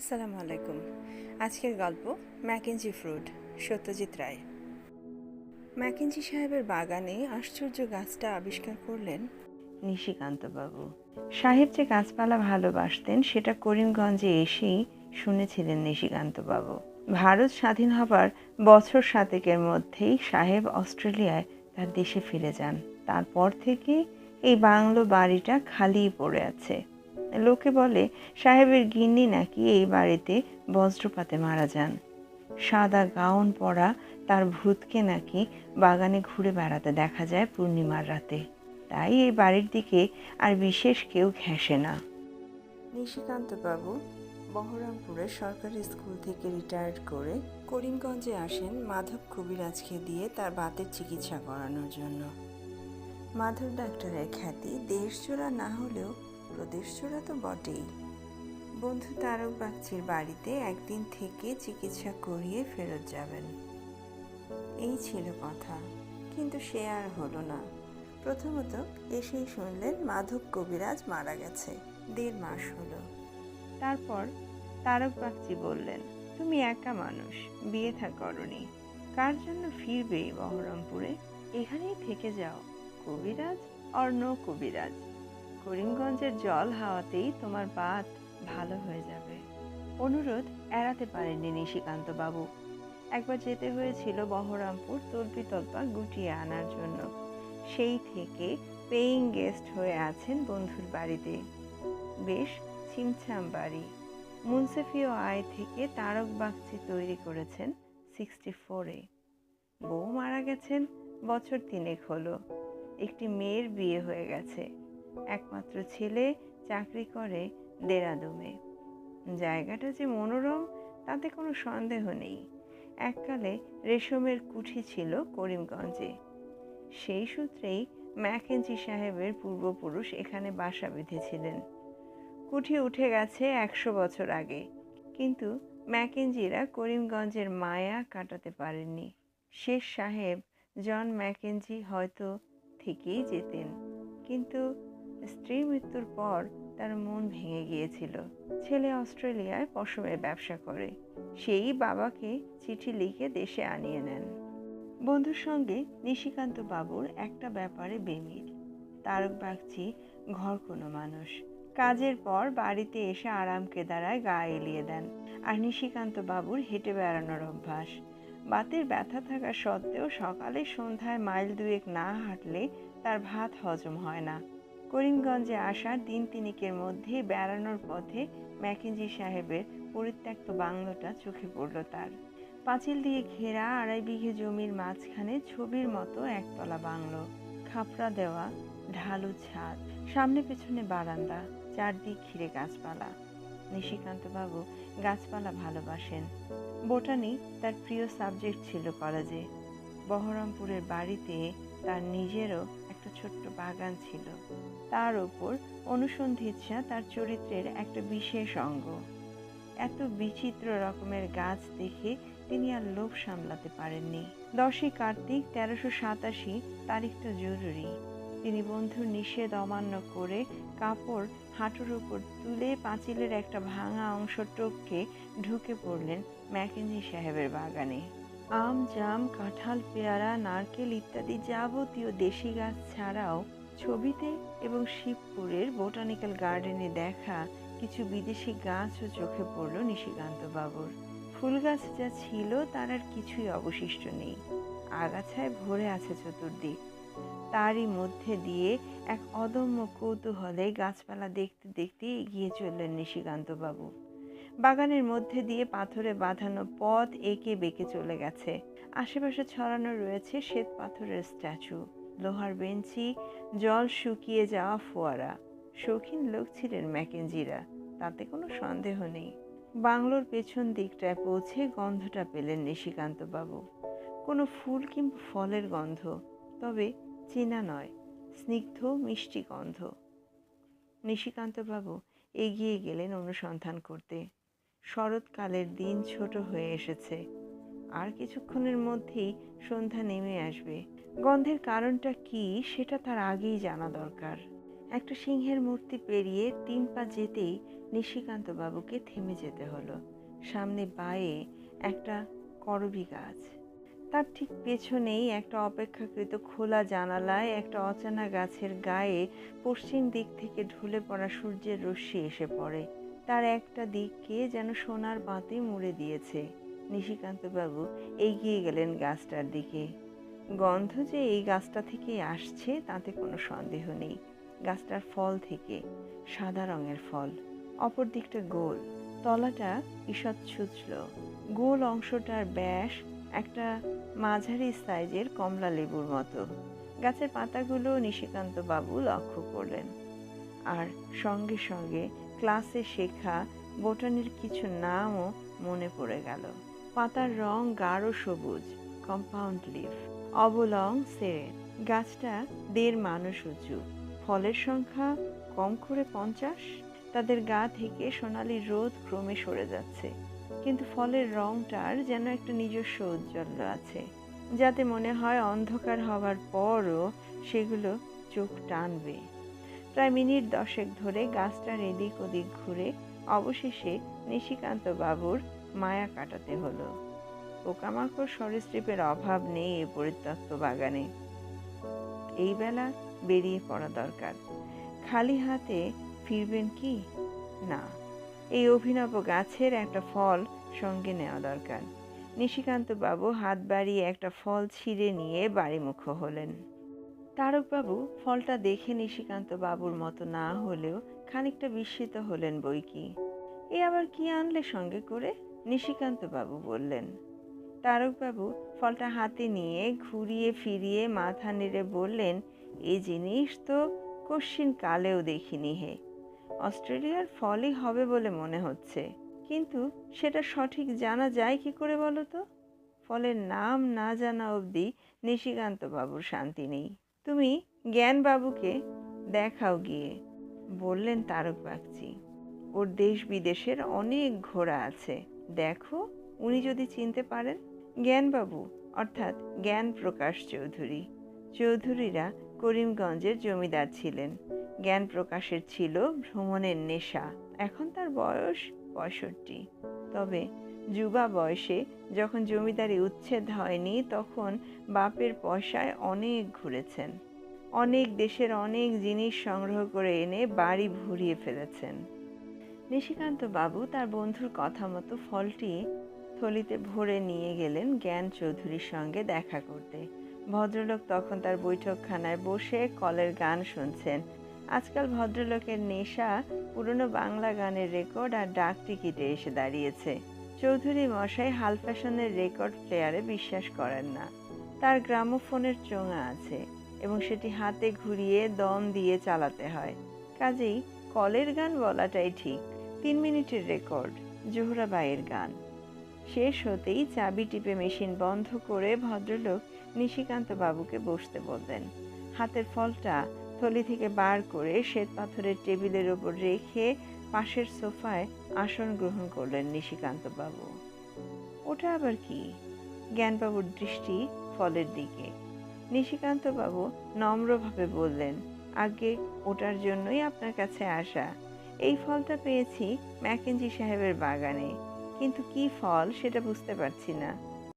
আসসালামু আলাইকুম। আজকের গল্প Mackenzie fruit, Satyajit Ray. Mackenzie সাহেবের বাগানে আশ্চর্য গাছটা আবিষ্কার করলেন নিশিকান্তবাবু। সাহেব যে গাছপালা ভালোবাসতেন সেটা করিমগঞ্জে এসেই শুনেছিলেন নিশিকান্তবাবু। ভারত স্বাধীন হবার বছর সাতেকের মধ্যেই সাহেব অস্ট্রেলিয়ায় তার দেশে ফিরে যান। তারপর থেকে এই বাংলো বাড়িটা খালিই পড়ে আছে। লোকে বলে সাহেবের গিন্নি নাকি এই বাড়িতে বজ্রপাতে মারা যান। সাদা গাউন পরা তার ভূতকে নাকি বাগানে ঘুরে বেড়াতে দেখা যায় পূর্ণিমার রাতে। তাই এই বাড়ির দিকে আর বিশেষ কেউ ঘেঁষে না। নিশিকান্তবাবু বহরমপুরের সরকারি স্কুল থেকে রিটায়ার্ড করে করিমগঞ্জে আসেন মাধব কবিরাজকে দিয়ে তার বাতের চিকিৎসা করানোর জন্য। মাধব ডাক্তারের খ্যাতি দেশজোড়া না হলেও প্রদেশজোড়া তো বটেই। বন্ধু তারক বাগচির বাড়িতে একদিন থেকে চিকিৎসা করিয়ে ফেরত যাবেন, এই ছিল কথা। কিন্তু সে আর হলো না। প্রথমত এসেই শুনলেন মাধব কবিরাজ মারা গেছে, 1.5 মাস হলো। তারপর তারক বাগচি বললেন, তুমি একা মানুষ, বিয়ে থা করনি, কার জন্য ফিরবে বহরমপুরে? এখানেই থেকে যাও। কবিরাজ আর নো কবিরাজ, করিমগঞ্জের জল হাওয়াতেই তোমার বাত ভালো হয়ে যাবে। অনুরোধ এড়াতে পারেননি নিশিকান্তবাবু। একবার যেতে হয়েছিল বহরমপুর তল্পা গুটিয়ে আনার জন্য। সেই থেকে পেইং গেস্ট হয়ে আছেন বন্ধুর বাড়িতে। বেশ ছিমছাম বাড়ি। মুন্সেফীয় আয় থেকে তারক বাগচি তৈরি করেছেন 64-এ। বউ মারা গেছেন বছর 3 হলো। একটি মেয়ের বিয়ে হয়ে গেছে। একমাত্র ছেলে চাকরি করে দেরাদুনে। জায়গাটা যে মনোরম তাতে কোনো সন্দেহ নেই। এককালে রেশমের কুঠি ছিল করিমগঞ্জে। সেই সূত্রেই ম্যাকেঞ্জি সাহেবের পূর্বপুরুষ এখানে বাসা বেঁধেছিলেন। কুঠি উঠে গেছে 100 বছর আগে, কিন্তু ম্যাকেঞ্জিরা করিমগঞ্জের মায়া কাটাতে পারেননি। শেষ সাহেব জন ম্যাকেঞ্জি হয়তো থেকেই যেতেন, কিন্তু স্ত্রীর মৃত্যুর পর তার মন ভেঙে গিয়েছিল। ছেলে অস্ট্রেলিয়ায় পশমের ব্যবসা করে, সেই বাবাকে চিঠি লিখে দেশে আনিয়ে নেন। বন্ধুর সঙ্গে নিশিকান্ত বাবুর একটা ব্যাপারে বেমিল। তারক বাগচি ঘর কোনো মানুষ, কাজের পর বাড়িতে এসে আরাম কেদারায় গা এলিয়ে দেন। আর নিশিকান্ত বাবুর হেঁটে বেড়ানোর অভ্যাস। বাতের ব্যথা থাকা সত্ত্বেও সকালে সন্ধ্যায় মাইল 2 না হাঁটলে তার ভাত হজম হয় না। করিমগঞ্জে আসার 3 মধ্যে বেড়ানোর পথে ম্যাকেঞ্জি সাহেবের পরিত্যক্ত বাংলোটা চোখে পড়ল তার। পাঁচিল দিয়ে ঘেরা 2.5 বিঘে জমির মাঝখানে ছবির মতো একতলা বাংলো, খাপড়া দেওয়া ঢালু ছাদ, সামনে পেছনে বারান্দা, চারদিক ঘিরে গাছপালা। নিশিকান্তবাবু গাছপালা ভালোবাসেন। বোটানি তার প্রিয় সাবজেক্ট ছিল কলেজে। বহরমপুরের বাড়িতে তার নিজেরও একটা ছোট্ট বাগান ছিল। তার ওপর অনুসন্ধিৎসা তার চরিত্রের একটা বিশেষ অঙ্গ। এত বিচিত্র রকমের গাছ দেখে তিনি আর লোভ সামলাতে পারেননি। 10ই কার্তিক 1387 তারিখটা জরুরি। তিনি বন্ধুর নিষেধ অমান্য করে কাপড় হাঁটুর উপর তুলে পাঁচিলের একটা ভাঙা অংশ টপকে ঢুকে পড়লেন ম্যাকেঞ্জি সাহেবের বাগানে। আম, জাম, কাঁঠাল, পেয়ারা, নারকেল ইত্যাদি যাবতীয় দেশি গাছ ছাড়াও ছবিতে এবং শিবপুরের বোটানিক্যাল গার্ডেনে দেখা কিছু বিদেশি গাছও চোখে পড়ল নিশিকান্তবাবুর। ফুল গাছ যা ছিল তার আর কিছুই অবশিষ্ট নেই। আগাছায় ভরে আছে চতুর্দিক। তারই মধ্যে দিয়ে এক অদম্য কৌতূহলে গাছপালা দেখতে দেখতে এগিয়ে চললেন নিশিকান্তবাবু। বাগানের মধ্যে দিয়ে পাথরে বাঁধানো পথ এঁকে বেঁকে চলে গেছে। আশেপাশে ছড়ানো রয়েছে শ্বেত পাথরের স্ট্যাচু, লোহার বেঞ্চি, জল শুকিয়ে যাওয়া ফোয়ারা। শৌখিন লোক ছিলেন ম্যাকেঞ্জিরা, তাতে কোনো সন্দেহ নেই। বাংলোর পেছন দিকটায় পৌঁছে গন্ধটা পেলেন নিশিকান্তবাবু। কোনো ফুল কিংবা ফলের গন্ধ, তবে চেনা নয়, স্নিগ্ধ মিষ্টি গন্ধ। নিশিকান্তবাবু এগিয়ে গেলেন অনুসন্ধান করতে। শরৎকালের দিন ছোট হয়ে এসেছে। আর কিছুক্ষণের মধ্যেই সন্ধ্যা নেমে আসবে। গন্ধের কারণটা কি সেটা তার আগেই জানা দরকার। একটা সিংহের মূর্তি পেরিয়ে 3 পা যেতেই নিশিকান্ত বাবুকে থেমে যেতে হলো। সামনে বায়ে একটা করবী গাছ, তার ঠিক পেছনেই একটা অপেক্ষাকৃত খোলা জানালায় একটা অচেনা গাছের গায়ে পশ্চিম দিক থেকে ঢলে পড়া সূর্যের রশ্মি এসে পড়ে। তার একটা দিককে যেন সোনার বাতি মুড়ে দিয়েছে। নিশিকান্তবাবু এগিয়ে গেলেন গাছটার দিকে। গন্ধ যে এই গাছটা থেকে আসছে তাতে কোনো সন্দেহ নেই। গাছটার ফল থেকে, সাদা রঙের ফল, অপর দিকটা গোল, তলাটা ঈষৎ ছুঁচল। গোল অংশটার ব্যাস একটা মাঝারি সাইজের কমলা লেবুর মতো। গাছের পাতাগুলো নিশিকান্ত বাবু লক্ষ্য করলেন, আর সঙ্গে সঙ্গে ক্লাসে শেখা বোটানির কিছু নামও মনে পড়ে গেল। পাতার রং গাঢ় সবুজ, কম্পাউন্ড লিফ, অবলং সেরেট। গাছটা 1.5 মানুষ উঁচু। ফলের সংখ্যা কম করে 50। তাদের গা থেকে সোনালি রোদ ক্রমে সরে যাচ্ছে, কিন্তু ফলের রংটার যেন একটা নিজস্ব ঔজ্জ্বল্য আছে, যাতে মনে হয় অন্ধকার হওয়ার পরও সেগুলো চোখ টানবে। প্রায় মিনিট 10 ধরে গাছটার এদিক ওদিক ঘুরে অবশেষে নিশিকান্ত বাবুর মায়া কাটাতে হলো। পোকামাকড় সরীসৃপের অভাব নেই এ পরিত্যক্ত বাগানে। এই বেলা বেরিয়ে পড়া দরকার। খালি হাতে ফিরবেন কি না, এই অভিনব গাছের একটা ফল সঙ্গে নেওয়া দরকার। নিশিকান্ত বাবু হাত বাড়িয়ে একটা ফল ছিঁড়ে নিয়ে বাড়িমুখ হলেন। তারকবাবু ফলটা দেখে নিশিকান্ত বাবুর মতো না হলেও খানিকটা বিস্মিত হলেন বইকি। এ আবার কি আনলে সঙ্গে করে? নিশিকান্ত বাবু বললেন। তারকবাবু ফলটা হাতে নিয়ে ঘুরিয়ে ফিরিয়ে মাথা নেড়ে বললেন, এই জিনিস তো কশ্চিন কালেও দেখিনি হে। অস্ট্রেলিয়ার ফলই হবে বলে মনে হচ্ছে, কিন্তু সেটা সঠিক জানা যায় কি করে বলো তো? ফলের নাম না জানা অবধি নিশিকান্ত বাবুর শান্তি নেই। তুমি জ্ঞানবাবুকে দেখাও গিয়ে, বললেন তারক বাগচি। ওর দেশ বিদেশের অনেক ঘোড়া আছে, দেখো উনি যদি চিনতে পারেন। জ্ঞানবাবু অর্থাৎ জ্ঞান প্রকাশ চৌধুরী। চৌধুরীরা করিমগঞ্জের জমিদার ছিলেন। জ্ঞান প্রকাশের ছিল ভ্রমণের নেশা। এখন তার বয়স 65। তবে যুবা বয়সে যখন জমিদারি উচ্ছেদ হয়নি তখন বাপের পয়সায় অনেক ঘুরেছেন। অনেক দেশের অনেক জিনিস সংগ্রহ করে এনে বাড়ি ভরিয়ে ফেলেছেন। নিশিকান্ত বাবু তার বন্ধুর কথা মতো ফলটি থলিতে ভরে নিয়ে গেলেন জ্ঞান চৌধুরীর সঙ্গে দেখা করতে। ভদ্রলোক তখন তার বৈঠকখানায় বসে কলের গান শুনছেন। আজকাল ভদ্রলোকের নেশা পুরনো বাংলা গানের রেকর্ড আর ডাক টিকিটে এসে দাঁড়িয়েছে। চৌধুরী মশাই হাল ফ্যাশনের রেকর্ড প্লেয়ারে বিশ্বাস করেন না। তার গ্রামোফোনের চোঙা আছে এবং সেটি হাতে ঘুরিয়ে দম দিয়ে চালাতে হয়। কাজেই কলের গান বলাটাই ঠিক। 3 মিনিটের রেকর্ড, জোহরাবাইয়ের গান। শেষ হতেই চাবি টিপে মেশিন বন্ধ করে ভদ্রলোক নিশিকান্ত বাবুকে বসতে বললেন। হাতের ফলটা থলি থেকে বার করে শ্বেত পাথরের টেবিলের ওপর রেখে পাশের সোফায় আসন গ্রহণ করলেন নিশিকান্ত বাবু। ওটা আবার কি? জ্ঞানবাবুর দৃষ্টি ফলের দিকে। নিশিকান্ত বাবু নম্রভাবে বললেন, আগে ওটার জন্যই আপনার কাছে আসা। এই ফলটা পেয়েছি ম্যাকেঞ্জি সাহেবের বাগানে, কিন্তু কি ফল সেটা বুঝতে পারছি না।